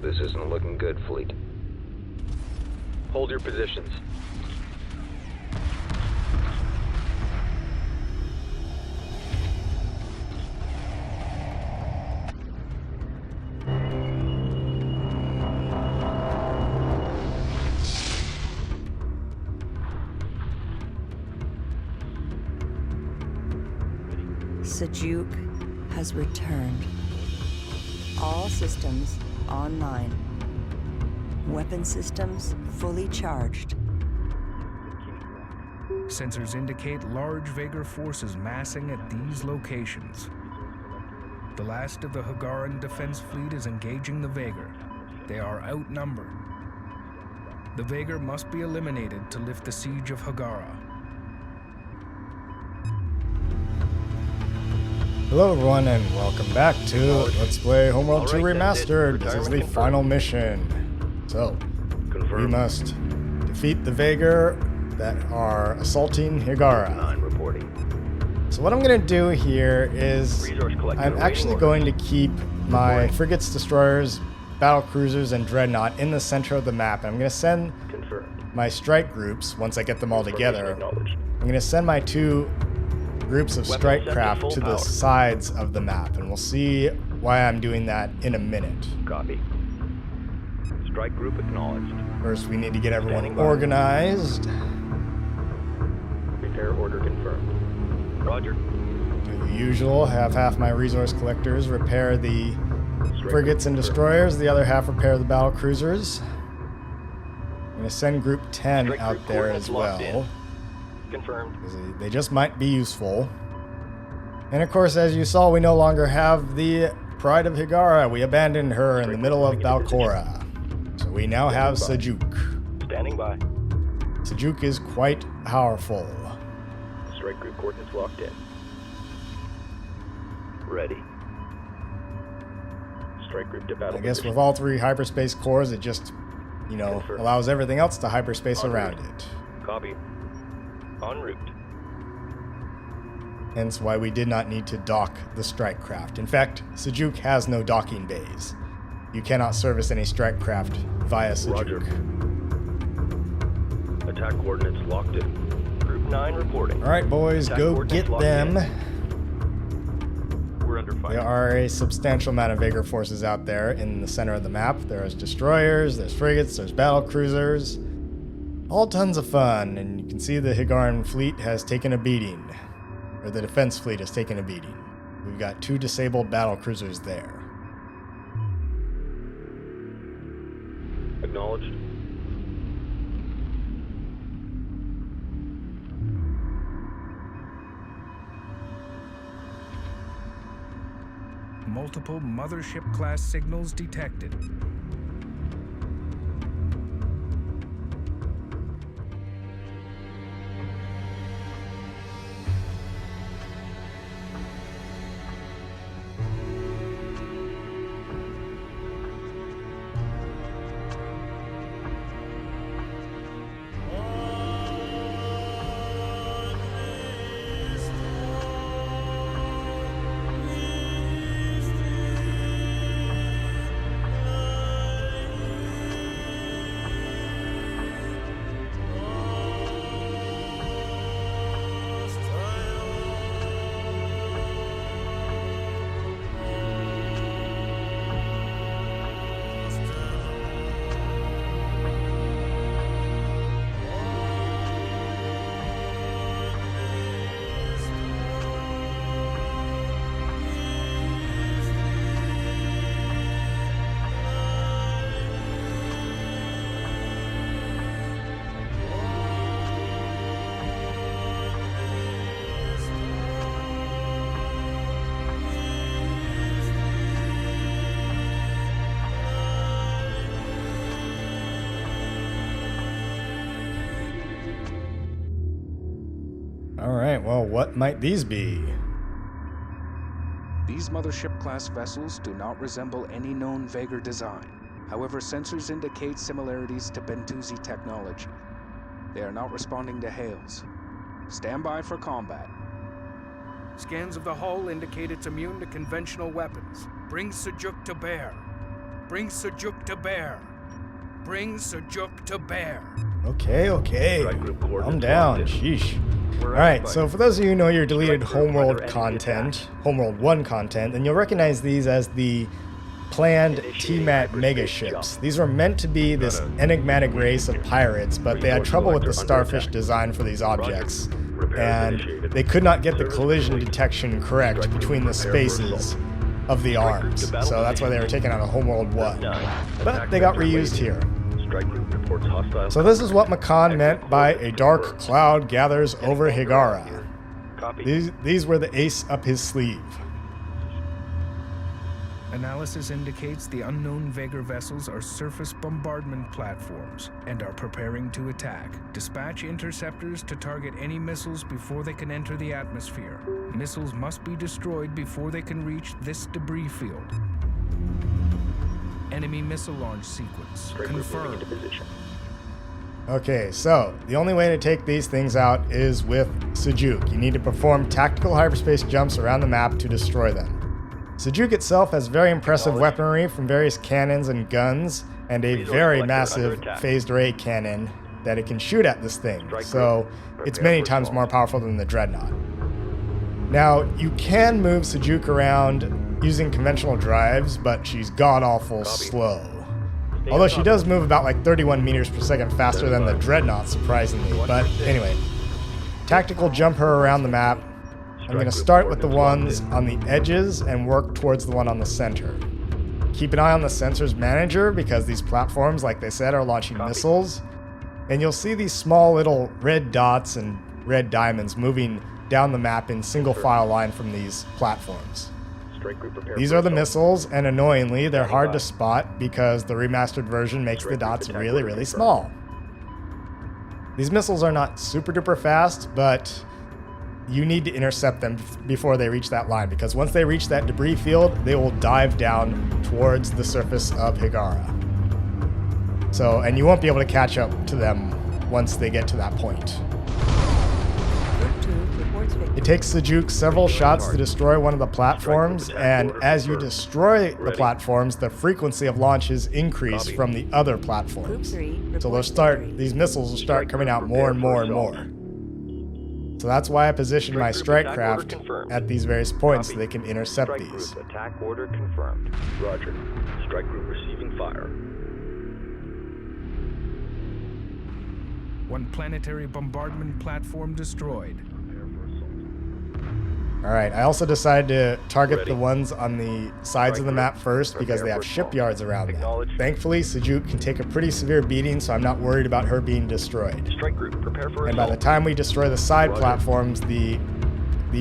This isn't looking good, fleet. Hold your positions. Siege has returned. All systems online. Weapon systems fully charged. Sensors indicate large Vagar forces massing at these locations. The last of the Hiigaran defense fleet is engaging the Vagar. They are outnumbered. The Vagar must be eliminated to lift the Siege of Hiigara. Hello everyone and welcome back to Let's Play Homeworld 2 Remastered. This is the final mission. So, we must defeat the Vagar that are assaulting Hiigara. So what I'm going to do here is I'm actually going to keep my frigates, destroyers, battle cruisers, and dreadnought in the center of the map. And I'm going to send my strike groups, once I get them all together, I'm going to send my two groups of strike craft to the sides of the map, and we'll see why I'm doing that in a minute. Copy. Strike group acknowledged. First, we need to get everyone organized. Repair order confirmed. Roger. Do the usual, have half my resource collectors repair the frigates and destroyers, the other half repair the battle cruisers. I'm going to send group 10 out there as well. Confirmed. They just might be useful. And of course, as you saw, we no longer have the Pride of Hiigara. We abandoned her in the middle of Balcora. So we now have Siege. Standing by. Siege is quite powerful. Strike group coordinates locked in. Ready. Strike group to battle. I guess with all three hyperspace cores, it just, allows everything else to hyperspace around it. Copy. En route. Hence why we did not need to dock the strike craft. In fact, Siege has no docking bays. You cannot service any strike craft via Siege. Roger. Attack coordinates locked in. Group 9 reporting. Alright boys, Attack go get them. We're under fire. There are a substantial amount of Vagar forces out there in the center of the map. There's destroyers, there's frigates, there's battle cruisers. All tons of fun, and you can see the Hiigaran fleet has taken a beating. Or the defense fleet has taken a beating. We've got 2 disabled battle cruisers there. Acknowledged. Multiple mothership-class signals detected. Alright, well, what might these be? These mothership-class vessels do not resemble any known Vagar design. However, sensors indicate similarities to Bentusi technology. They are not responding to hails. Stand by for combat. Scans of the hull indicate it's immune to conventional weapons. Bring Siege to bear. Bring Sijuk to bear. Bring Sijuk to bear. Okay. Strike group Calm coordinates down. locked in. Sheesh. We're Alright, occupied. so for those of you who know your deleted Strike group Homeworld under enemy content, attack. Homeworld 1 content, then you'll recognize these as the planned Initiating TMAT hyperspace megaships. jump. These were meant to be this enigmatic race of pirates, but they had Resource trouble with the collector under starfish attack. design for these objects. Repairs And initiated. they could not get the Service collision complete. detection correct Strike group between the prepare for spaces assault. of the Strike group arms. to battle So that's why they were position. taken out of Homeworld 1. 9. But Attack they got vector reused waiting. here. Strike group reports hostile. So this is what Makan Exit meant by a coordinates dark confirmed. cloud gathers over Getting Hiigara. anchor Copy. These were the ace up his sleeve. Analysis indicates the unknown Vagar vessels are surface bombardment platforms and are preparing to attack. Dispatch interceptors to target any missiles before they can enter the atmosphere. Missiles must be destroyed before they can reach this debris field. Enemy missile launch sequence Strike group moving into confirmed. position. Okay, so the only way to take these things out is with Sijuk. You need to perform tactical hyperspace jumps around the map to destroy them. Sijuk itself has very impressive weaponry from various cannons and guns, and a Resource very collector massive under attack. phased array cannon that it can shoot at this thing. Strike So group, it's prepare many for times assault. more powerful than the Dreadnought. Now, you can move Sijuk around using conventional drives, but she's god-awful Copy. slow. Stay Although on she top. does move about like 31 meters per second faster than the Dreadnought, surprisingly. But anyway, tactical jump her around the map. I'm going to start with the ones on the edges and work towards the one on the center. Keep an eye on the sensors manager because these platforms, like they said, are launching Copy. missiles. And you'll see these small little red dots and red diamonds moving down the map in single file line from these platforms. Strike group prepare These for are the assault. missiles, and annoyingly, they're hard to Standing by. spot because the remastered version makes the Strike group dots attack really, order really confirmed. small. These missiles are not super duper fast, but you need to intercept them before they reach that line, because once they reach that debris field, they will dive down towards the surface of Hiigara. So, and you won't be able to catch up to them once they get to that point. Group 2 reports victory. It takes Sijuk several shots to destroy one of the platforms, and as you destroy the platforms, the frequency of launches increase Copy. from the other Group platforms. 3 So reports victory. these missiles will start Strike coming group out more and prepare more for and more. assault. So that's why I position my Strike strike group attack order craft confirmed. at these various points so Copy. they can intercept Strike these. group attack order confirmed. Roger. Strike group receiving fire. One planetary bombardment platform destroyed. Alright, I also decided to target Ready. the ones on the sides of the map first because they have shipyards around them. Acknowledge. Thankfully, Sijuk can take a pretty severe beating, so I'm not worried about her being destroyed. Strike group prepare for And by the assault. time we destroy the side Roger. platforms, the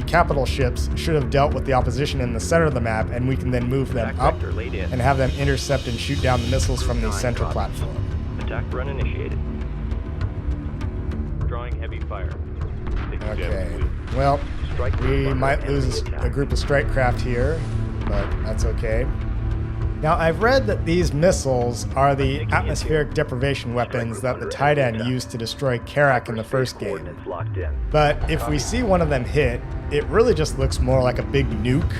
capital ships should have dealt with the opposition in the center of the map, and we can then move them Attack up vector laid in. and have them intercept and shoot down the missiles from the 9 center copy. platform. Attack run initiated. Drawing heavy fire. Okay. Well, Strike group we under might enemy lose attack. a group of strike craft here, but that's okay. Now, I've read that these missiles are the atmospheric deprivation weapons that the Titan used to destroy Karak in the first game. Coordinates locked in. But if we see one of them hit, it really just looks more like a big nuke.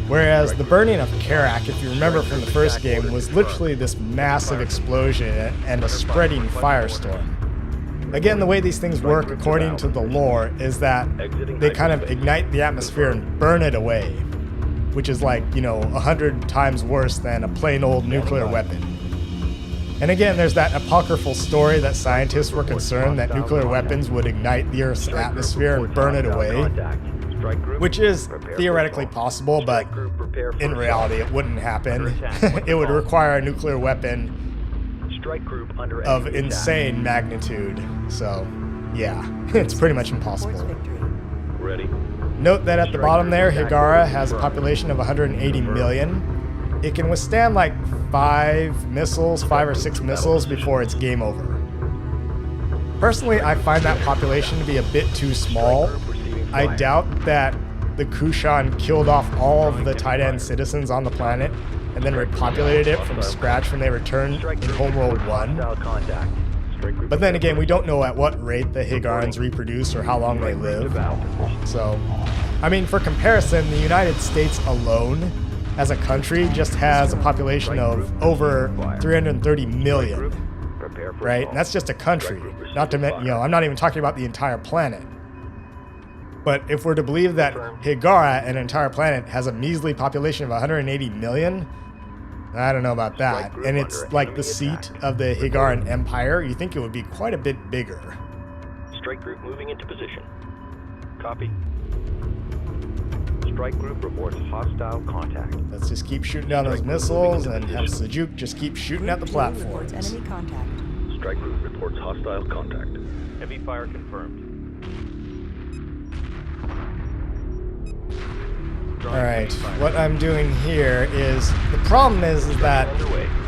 Whereas the burning of Karak, if you remember from the first game, was literally this massive explosion and a spreading firestorm. Again, the way these things work, according to the lore, is that they kind of ignite the atmosphere and burn it away, which is like, 100 times worse than a plain old nuclear weapon. And again, there's that apocryphal story that scientists were concerned that nuclear weapons would ignite the Earth's atmosphere and burn it away, which is theoretically possible, but in reality it wouldn't happen. It would require a nuclear weapon Strike group under of enemy attack. insane magnitude. So, yeah, it's pretty much Reports impossible. victory. Ready. Note that at the bottom there, Hiigara has a population of 180 million. It can withstand like 5 or 6 missiles before it's game over. Personally, I find that population to be a bit too small. I doubt that the Kushan killed off all of the Titan citizens on the planet and then repopulated it from scratch when they returned in Homeworld 1. But then again, we don't know at what rate the Hiigarans reproduce or how long they live. So, I mean, for comparison, the United States alone as a country, just has a population of over 330 million, Prepare for right? assault. And that's just a country. Strike group Not to receiving mention, fire. I'm not even talking about the entire planet. But if we're to believe that Hiigara, an entire planet, has a measly population of 180 million, I don't know about that. Strike group And it's under like the enemy seat attack. of the Hiigaran Empire. You think it would be quite a bit bigger. Strike group moving into position. Copy. Strike group reports hostile contact. Let's just keep shooting down those missiles and have Sejuk just keep shooting at the Group 2 platforms. reports enemy contact. Strike group reports hostile contact. Heavy fire confirmed. Alright, what I'm doing here is, the problem is that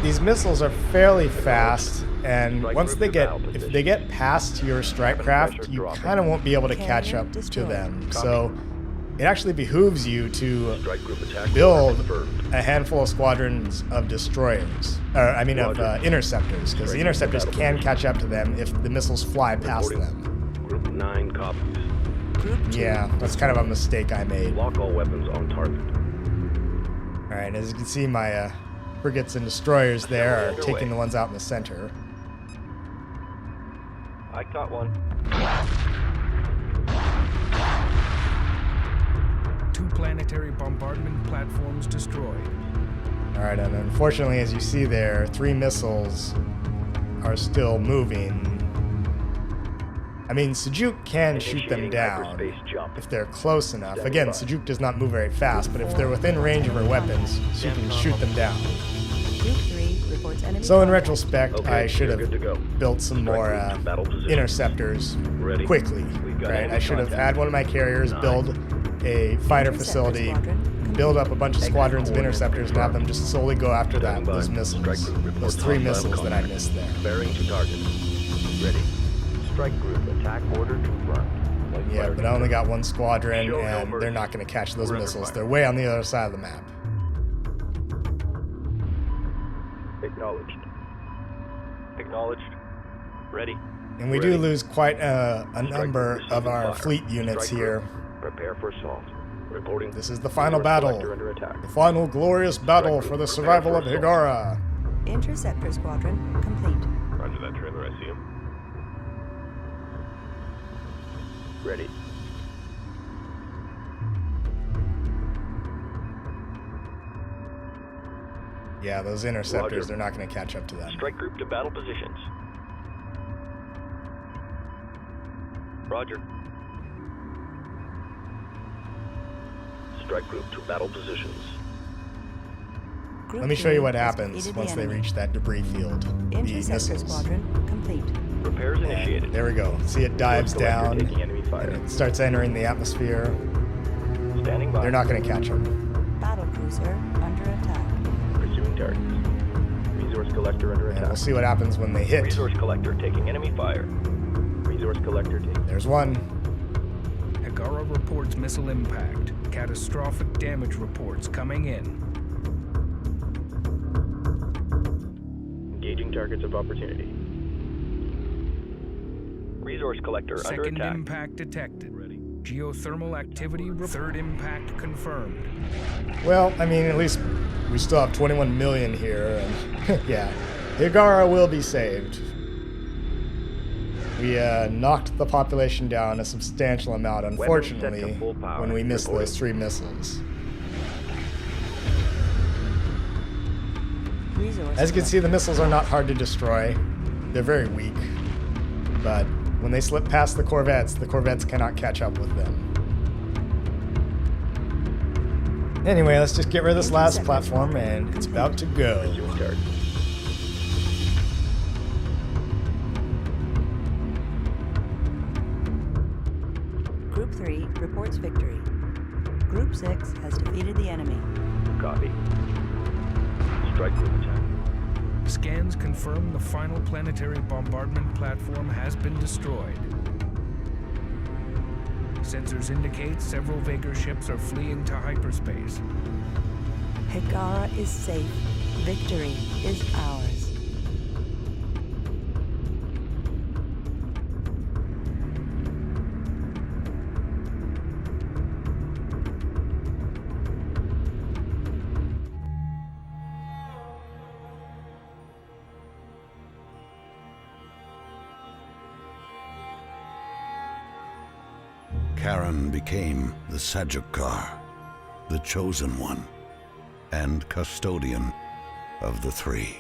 these missiles are fairly fast, and once they get, if they get past your strike craft, you kind of won't be able to catch up to them. So it actually behooves you to Strike group attack. build confirmed. a handful of squadrons of destroyers, of interceptors, because the interceptors can catch up to them if the missiles fly past them. Group 9 copies. Group 2 Yeah, that's kind of a mistake I made. Lock all weapons on target. Alright, as you can see, my frigates and destroyers there are taking the ones out in the center. I got one. 2 planetary bombardment platforms destroyed. Alright, and unfortunately, as you see there, 3 missiles are still moving. I mean, Sejuk can shoot them Initiating down hyperspace jump. if they're close enough. Standing Again, by. Sejuk does not move very fast, but if they're within range of her weapons, she can shoot them down. Group 3 reports enemy So in contact. retrospect, Okay, I should you're good to have go. built some Strike more group to battle position. interceptors Ready. quickly, We've got right? enemy I should have contact. had one of my carriers 9. build a fighter Interceptor facility, squadron build up a bunch of Exit squadrons of coordinates interceptors, and have them just solely go after Standing by. those Strike missiles, group reports those 3 hostile missiles that I contact. missed there. Bearing to target. Ready. Strike group attack order confirmed. Light Yeah, fire but I only got 1 squadron, Show no and mercy. they're not going to catch those We're under missiles. fire. They're way on the other side of the map. Acknowledged. Acknowledged. Ready. And we do Ready. lose quite a Strike number group of receiving our fire. fleet units Strike here. group, prepare for assault. Reporting. This is the final Resource battle. collector under attack. The final glorious battle Strike for the group, survival of prepare for Hiigara. Interceptor squadron complete. Roger that trailer, I see him. Ready. Yeah, those interceptors, Roger. they're not going to catch up to them. Strike group to battle positions. Roger. Strike group to battle positions. Group Let me show you 2 what has happens defeated once the they enemy. reach that debris field. The Interceptor missiles. squadron complete. Repairs And initiated. there we go. See, it dives Collector down, taking enemy fire. and it starts entering the atmosphere. Standing by. They're not going to catch them. Battle cruiser under attack. Pursuing targets. Resource collector under And attack. we'll see what happens when they hit. Resource collector taking enemy fire. Resource collector taking. There's one. Hiigara reports missile impact. Catastrophic damage reports coming in. Engaging targets of opportunity. Resource collector under Second attack. impact detected. Ready. Geothermal activity. Third impact confirmed. Well, I mean, at least we still have 21 million here, and yeah, Hiigara will be saved. We knocked the population down a substantial amount, unfortunately, set to full power. when we missed Reporting. those 3 missiles. Resource As you can see, the missiles are not hard to destroy. They're very weak, but when they slip past the corvettes cannot catch up with them. Anyway, let's just get rid of this last platform, and it's about to go. Pursuing targets. Group 3 reports victory. Group 6 has defeated the enemy. Copy. Strike group attack. Scans confirm the final planetary bombardment platform has been destroyed. Sensors indicate several Vagar ships are fleeing to hyperspace. Hiigara is safe. Victory is ours. Karen became the Sajukkar, the Chosen One, and custodian of the Three.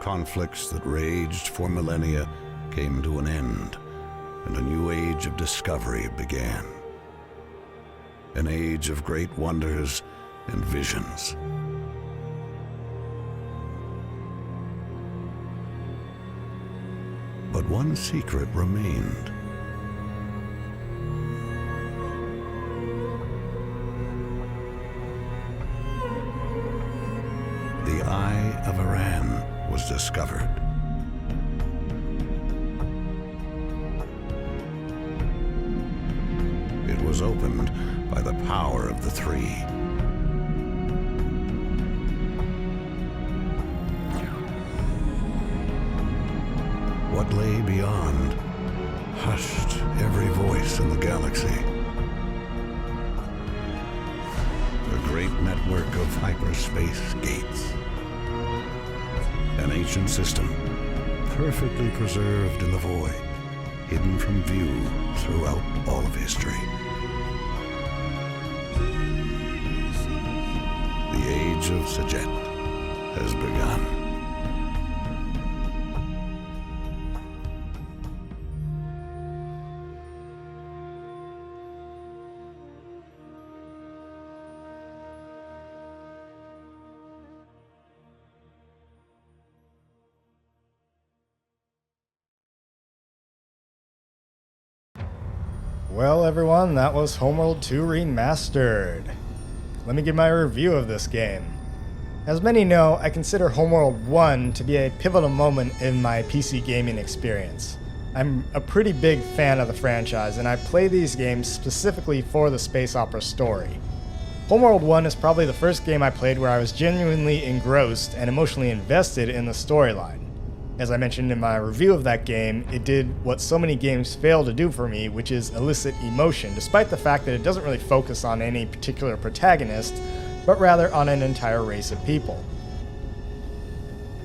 Conflicts that raged for millennia came to an end, and a new age of discovery began. An age of great wonders and visions. But one secret remained. The Eye of Iran was discovered. It was opened by the power of the Three. What lay beyond hushed every voice in the galaxy. A great network of hyperspace gates. An ancient system, perfectly preserved in the void, hidden from view throughout all of history. The Age of Sajet has begun. Well, everyone, that was Homeworld 2 Remastered. Let me give my review of this game. As many know, I consider Homeworld 1 to be a pivotal moment in my PC gaming experience. I'm a pretty big fan of the franchise, and I play these games specifically for the space opera story. Homeworld 1 is probably the first game I played where I was genuinely engrossed and emotionally invested in the storyline. As I mentioned in my review of that game, it did what so many games fail to do for me, which is elicit emotion, despite the fact that it doesn't really focus on any particular protagonist, but rather on an entire race of people.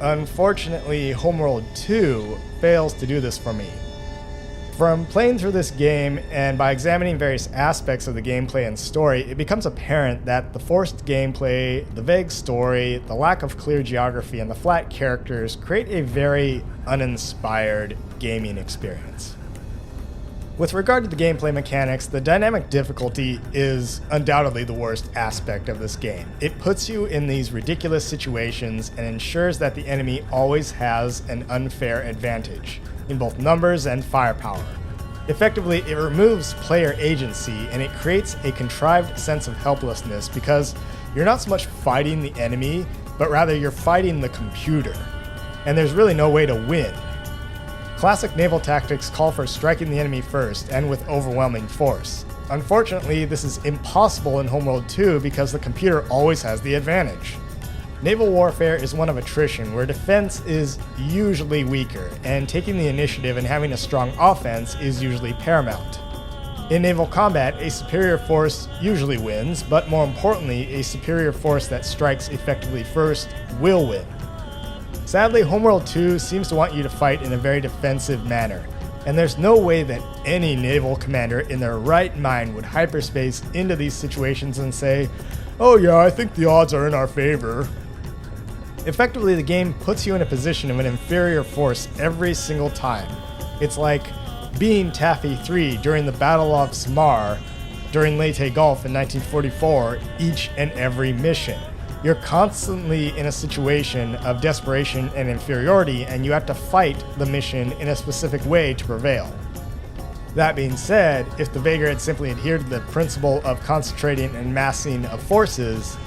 Unfortunately, Homeworld 2 fails to do this for me. From playing through this game, and by examining various aspects of the gameplay and story, it becomes apparent that the forced gameplay, the vague story, the lack of clear geography, and the flat characters create a very uninspired gaming experience. With regard to the gameplay mechanics, the dynamic difficulty is undoubtedly the worst aspect of this game. It puts you in these ridiculous situations and ensures that the enemy always has an unfair advantage in both numbers and firepower. Effectively, it removes player agency and it creates a contrived sense of helplessness because you're not so much fighting the enemy, but rather you're fighting the computer. And there's really no way to win. Classic naval tactics call for striking the enemy first and with overwhelming force. Unfortunately, this is impossible in Homeworld 2 because the computer always has the advantage. Naval warfare is one of attrition, where defense is usually weaker, and taking the initiative and having a strong offense is usually paramount. In naval combat, a superior force usually wins, but more importantly, a superior force that strikes effectively first will win. Sadly, Homeworld 2 seems to want you to fight in a very defensive manner, and there's no way that any naval commander in their right mind would hyperspace into these situations and say, "Oh yeah, I think the odds are in our favor." Effectively, the game puts you in a position of an inferior force every single time. It's like being Taffy 3 during the Battle of Samar during Leyte Gulf in 1944 each and every mission. You're constantly in a situation of desperation and inferiority, and you have to fight the mission in a specific way to prevail. That being said, if the Vaegar had simply adhered to the principle of concentrating and massing of forces,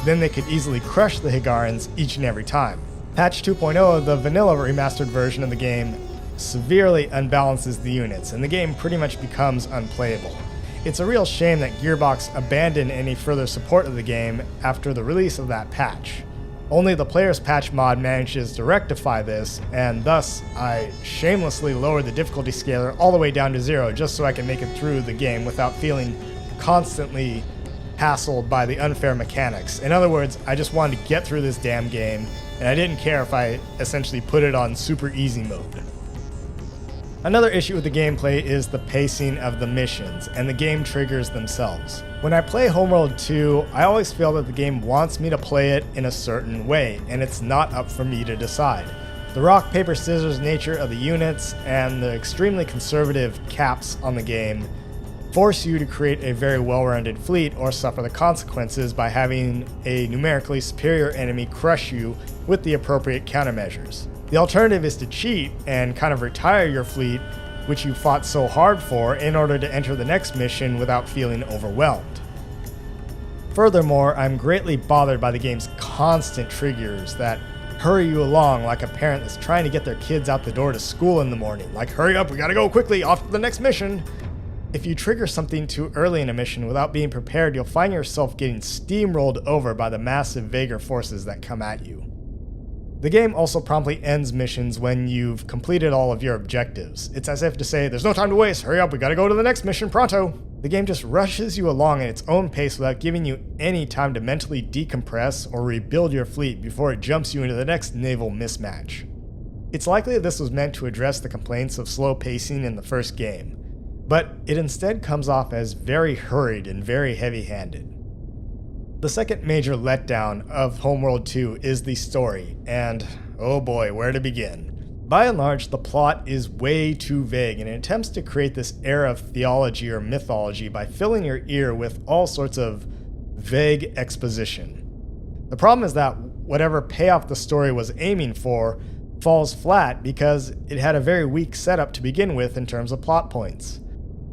then they could easily crush the Hiigarans each and every time. Patch 2.0 of the vanilla remastered version of the game severely unbalances the units, and the game pretty much becomes unplayable. It's a real shame that Gearbox abandoned any further support of the game after the release of that patch. Only the Player's Patch mod manages to rectify this, and thus I shamelessly lowered the difficulty scaler all the way down to 0 just so I can make it through the game without feeling constantly hassled by the unfair mechanics. In other words, I just wanted to get through this damn game, and I didn't care if I essentially put it on super easy mode. Another issue with the gameplay is the pacing of the missions and the game triggers themselves. When I play Homeworld 2, I always feel that the game wants me to play it in a certain way, and it's not up for me to decide. The rock, paper, scissors nature of the units and the extremely conservative caps on the game force you to create a very well-rounded fleet or suffer the consequences by having a numerically superior enemy crush you with the appropriate countermeasures. The alternative is to cheat and kind of retire your fleet, which you fought so hard for, in order to enter the next mission without feeling overwhelmed. Furthermore, I'm greatly bothered by the game's constant triggers that hurry you along like a parent that's trying to get their kids out the door to school in the morning. Like, hurry up, we gotta go quickly, off to the next mission. If you trigger something too early in a mission without being prepared, you'll find yourself getting steamrolled over by the massive Vaegr forces that come at you. The game also promptly ends missions when you've completed all of your objectives. It's as if to say, there's no time to waste, hurry up, we gotta go to the next mission pronto. The game just rushes you along at its own pace without giving you any time to mentally decompress or rebuild your fleet before it jumps you into the next naval mismatch. It's likely that this was meant to address the complaints of slow pacing in the first game, but it instead comes off as very hurried and very heavy-handed. The second major letdown of Homeworld 2 is the story, and oh boy, where to begin. By and large, the plot is way too vague, and it attempts to create this air of theology or mythology by filling your ear with all sorts of vague exposition. The problem is that whatever payoff the story was aiming for falls flat because it had a very weak setup to begin with in terms of plot points.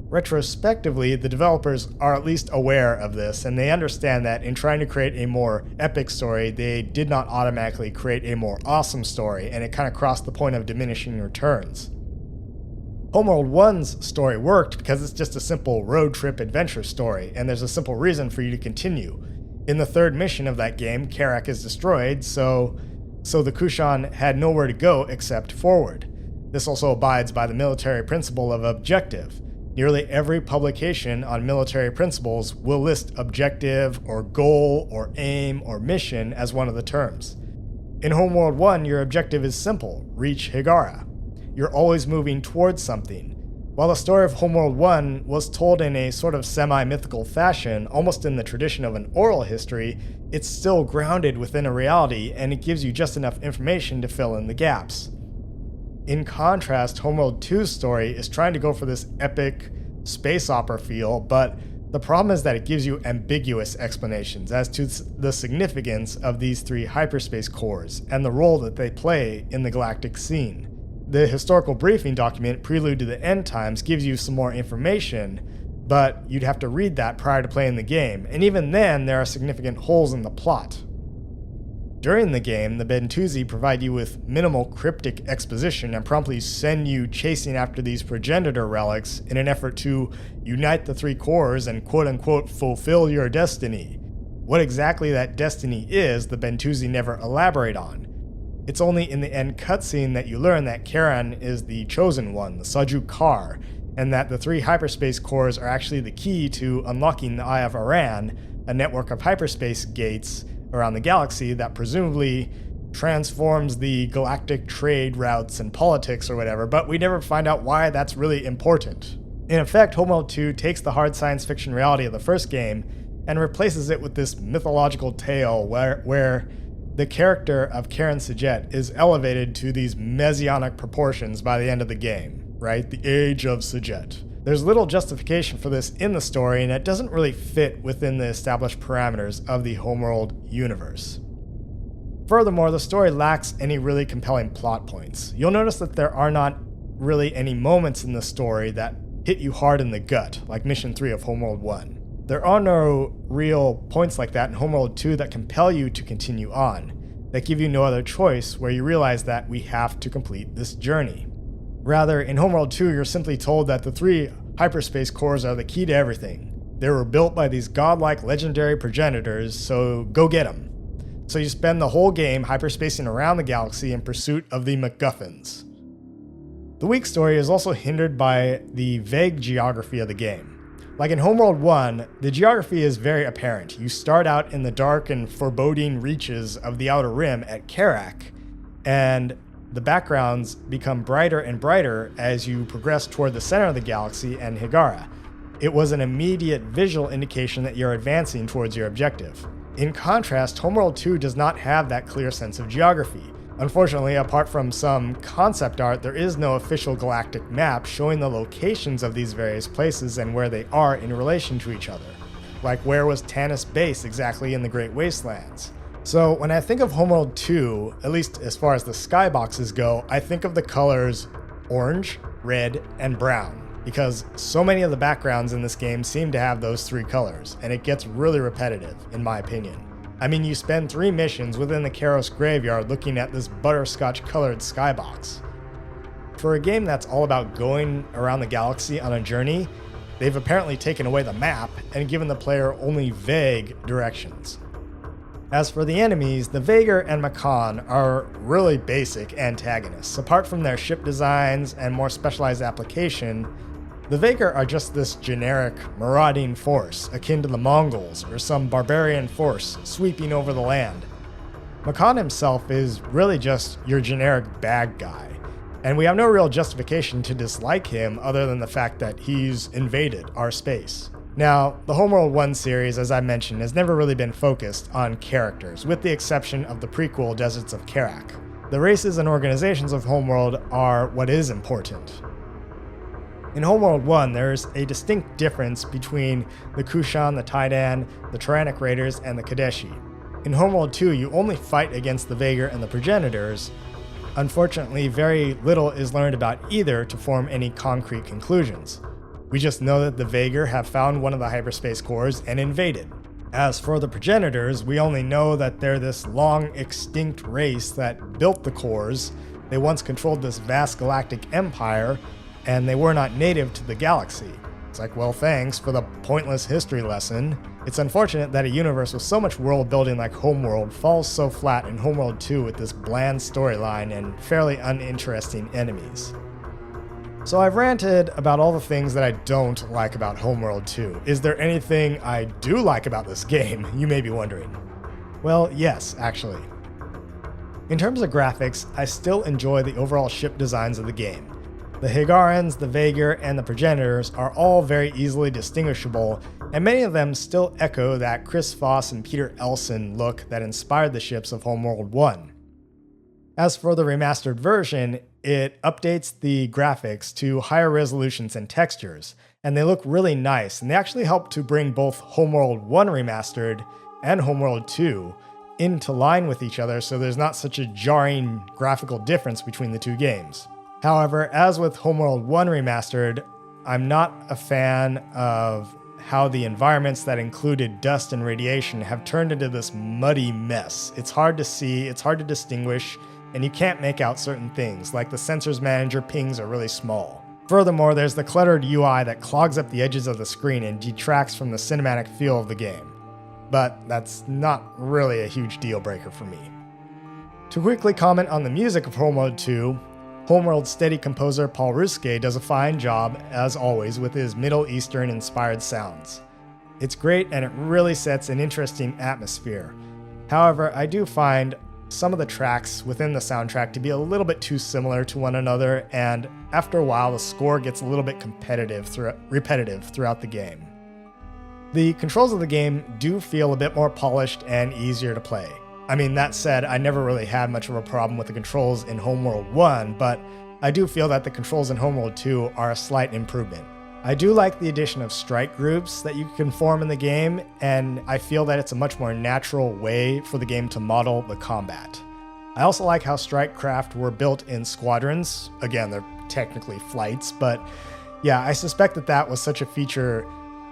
Retrospectively, the developers are at least aware of this, and they understand that in trying to create a more epic story, they did not automatically create a more awesome story, and it kind of crossed the point of diminishing returns. Homeworld 1's story worked because it's just a simple road trip adventure story, and there's a simple reason for you to continue. In the third mission of that game, Karak is destroyed, so the Kushan had nowhere to go except forward. This also abides by the military principle of objective. Nearly every publication on military principles will list objective or goal or aim or mission as one of the terms. In Homeworld 1, your objective is simple: reach Hiigara. You're always moving towards something. While the story of Homeworld 1 was told in a sort of semi-mythical fashion, almost in the tradition of an oral history, it's still grounded within a reality, and it gives you just enough information to fill in the gaps. In contrast, Homeworld 2's story is trying to go for this epic space opera feel, but the problem is that it gives you ambiguous explanations as to the significance of these three hyperspace cores and the role that they play in the galactic scene. The historical briefing document, Prelude to the End Times, gives you some more information, but you'd have to read that prior to playing the game, and even then there are significant holes in the plot. During the game, the Bentusi provide you with minimal cryptic exposition and promptly send you chasing after these progenitor relics in an effort to unite the three cores and quote-unquote fulfill your destiny. What exactly that destiny is, the Bentusi never elaborate on. It's only in the end cutscene that you learn that Karan is the chosen one, the Saju Kar, and that the three hyperspace cores are actually the key to unlocking the Eye of Aran, a network of hyperspace gates around the galaxy that presumably transforms the galactic trade routes and politics or whatever, but we never find out why that's really important. In effect, Homeworld 2 takes the hard science fiction reality of the first game and replaces it with this mythological tale where the character of Karen Sajet is elevated to these messianic proportions by the end of the game, right? The Age of Sajet. There's little justification for this in the story, and it doesn't really fit within the established parameters of the Homeworld universe. Furthermore, the story lacks any really compelling plot points. You'll notice that there are not really any moments in the story that hit you hard in the gut, like Mission 3 of Homeworld 1. There are no real points like that in Homeworld 2 that compel you to continue on, that give you no other choice, where you realize that we have to complete this journey. Rather, in Homeworld 2, you're simply told that the three hyperspace cores are the key to everything. They were built by these godlike legendary progenitors, so go get them. So you spend the whole game hyperspacing around the galaxy in pursuit of the MacGuffins. The weak story is also hindered by the vague geography of the game. Like in Homeworld 1, the geography is very apparent. You start out in the dark and foreboding reaches of the Outer Rim at Karak, and the backgrounds become brighter and brighter as you progress toward the center of the galaxy and Hiigara. It was an immediate visual indication that you're advancing towards your objective. In contrast, Homeworld 2 does not have that clear sense of geography. Unfortunately, apart from some concept art, there is no official galactic map showing the locations of these various places and where they are in relation to each other. Like, where was Tanis Base exactly in the Great Wastelands? So when I think of Homeworld 2, at least as far as the skyboxes go, I think of the colors orange, red, and brown, because so many of the backgrounds in this game seem to have those three colors, and it gets really repetitive, in my opinion. I mean, you spend 3 missions within the Karos graveyard looking at this butterscotch-colored skybox. For a game that's all about going around the galaxy on a journey, they've apparently taken away the map and given the player only vague directions. As for the enemies, the Vaegir and Makan are really basic antagonists. Apart from their ship designs and more specialized application, the Vaegir are just this generic, marauding force, akin to the Mongols or some barbarian force sweeping over the land. Makan himself is really just your generic bad guy, and we have no real justification to dislike him other than the fact that he's invaded our space. Now, the Homeworld 1 series, as I mentioned, has never really been focused on characters, with the exception of the prequel Deserts of Karak. The races and organizations of Homeworld are what is important. In Homeworld 1, there's a distinct difference between the Kushan, the Taidan, the Tyrannic Raiders, and the Kadeshi. In Homeworld 2, you only fight against the Vaegir and the Progenitors. Unfortunately, very little is learned about either to form any concrete conclusions. We just know that the Vaegir have found one of the hyperspace cores and invaded. As for the Progenitors, we only know that they're this long extinct race that built the cores. They once controlled this vast galactic empire, and they were not native to the galaxy. It's like, well, thanks for the pointless history lesson. It's unfortunate that a universe with so much world building like Homeworld falls so flat in Homeworld 2 with this bland storyline and fairly uninteresting enemies. So I've ranted about all the things that I don't like about Homeworld 2. Is there anything I do like about this game, you may be wondering? Well, yes, actually. In terms of graphics, I still enjoy the overall ship designs of the game. The Hiigarans, the Vaegir, and the Progenitors are all very easily distinguishable, and many of them still echo that Chris Foss and Peter Elson look that inspired the ships of Homeworld 1. As for the remastered version, it updates the graphics to higher resolutions and textures, and they look really nice, and they actually help to bring both Homeworld 1 Remastered and Homeworld 2 into line with each other, so there's not such a jarring graphical difference between the two games. However, as with Homeworld 1 Remastered, I'm not a fan of how the environments that included dust and radiation have turned into this muddy mess. It's hard to see, it's hard to distinguish, and you can't make out certain things, like the sensors manager pings are really small. Furthermore, there's the cluttered UI that clogs up the edges of the screen and detracts from the cinematic feel of the game. But that's not really a huge deal breaker for me. To quickly comment on the music of Homeworld 2, Homeworld's steady composer Paul Ruske does a fine job, as always, with his Middle Eastern-inspired sounds. It's great and it really sets an interesting atmosphere. However, I do find some of the tracks within the soundtrack to be a little bit too similar to one another, and after a while the score gets a little bit repetitive throughout the game. The controls of the game do feel a bit more polished and easier to play. I mean, that said, I never really had much of a problem with the controls in Homeworld 1, but I do feel that the controls in Homeworld 2 are a slight improvement. I do like the addition of strike groups that you can form in the game, and I feel that it's a much more natural way for the game to model the combat. I also like how strike craft were built in squadrons. Again, they're technically flights, but yeah, I suspect that that was such a feature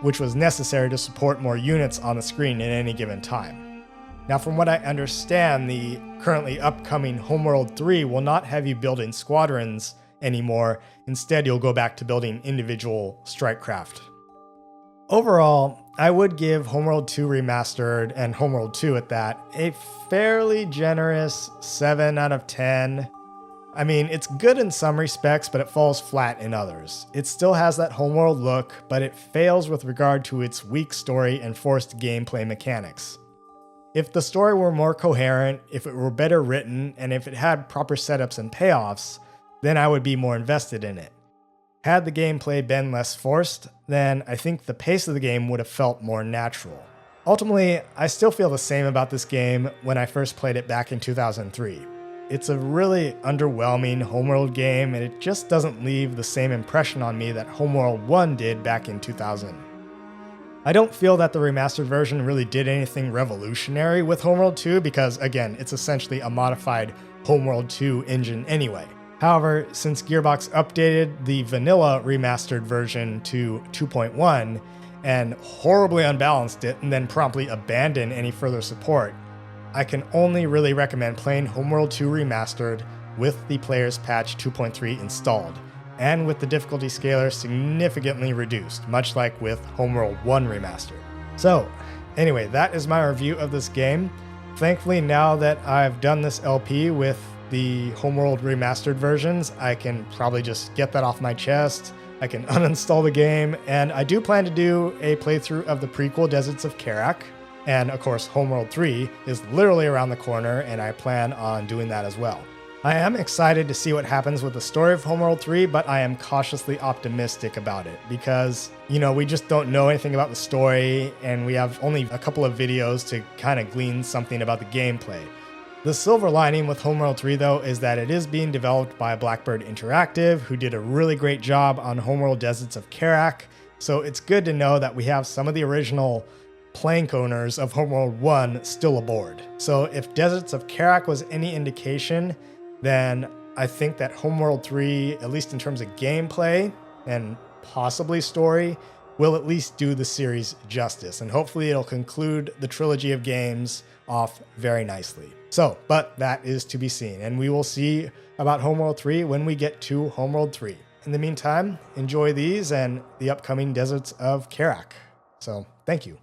which was necessary to support more units on the screen at any given time. Now, from what I understand, the currently upcoming Homeworld 3 will not have you building squadrons anymore. Instead, you'll go back to building individual strike craft. Overall, I would give Homeworld 2 Remastered, and Homeworld 2 at that, a fairly generous 7 out of 10. I mean, it's good in some respects, but it falls flat in others. It still has that Homeworld look, but it fails with regard to its weak story and forced gameplay mechanics. If the story were more coherent, if it were better written, and if it had proper setups and payoffs, then I would be more invested in it. Had the gameplay been less forced, then I think the pace of the game would have felt more natural. Ultimately, I still feel the same about this game when I first played it back in 2003. It's a really underwhelming Homeworld game, and it just doesn't leave the same impression on me that Homeworld 1 did back in 2000. I don't feel that the remastered version really did anything revolutionary with Homeworld 2 because, again, it's essentially a modified Homeworld 2 engine anyway. However, since Gearbox updated the vanilla remastered version to 2.1 and horribly unbalanced it and then promptly abandoned any further support, I can only really recommend playing Homeworld 2 Remastered with the Player's Patch 2.3 installed, and with the difficulty scaler significantly reduced, much like with Homeworld 1 Remastered. So, anyway, that is my review of this game. Thankfully, now that I've done this LP with the Homeworld Remastered versions, I can probably just get that off my chest. I can uninstall the game, and I do plan to do a playthrough of the prequel Deserts of Karak. And of course, Homeworld 3 is literally around the corner, and I plan on doing that as well. I am excited to see what happens with the story of Homeworld 3, but I am cautiously optimistic about it because, we just don't know anything about the story, and we have only a couple of videos to kind of glean something about the gameplay. The silver lining with Homeworld 3, though, is that it is being developed by Blackbird Interactive, who did a really great job on Homeworld Deserts of Karak, so it's good to know that we have some of the original plank owners of Homeworld 1 still aboard. So if Deserts of Karak was any indication, then I think that Homeworld 3, at least in terms of gameplay and possibly story, will at least do the series justice, and hopefully it'll conclude the trilogy of games off very nicely. So, but that is to be seen, and we will see about Homeworld 3 when we get to Homeworld 3. In the meantime, enjoy these and the upcoming Deserts of Karak. So, thank you.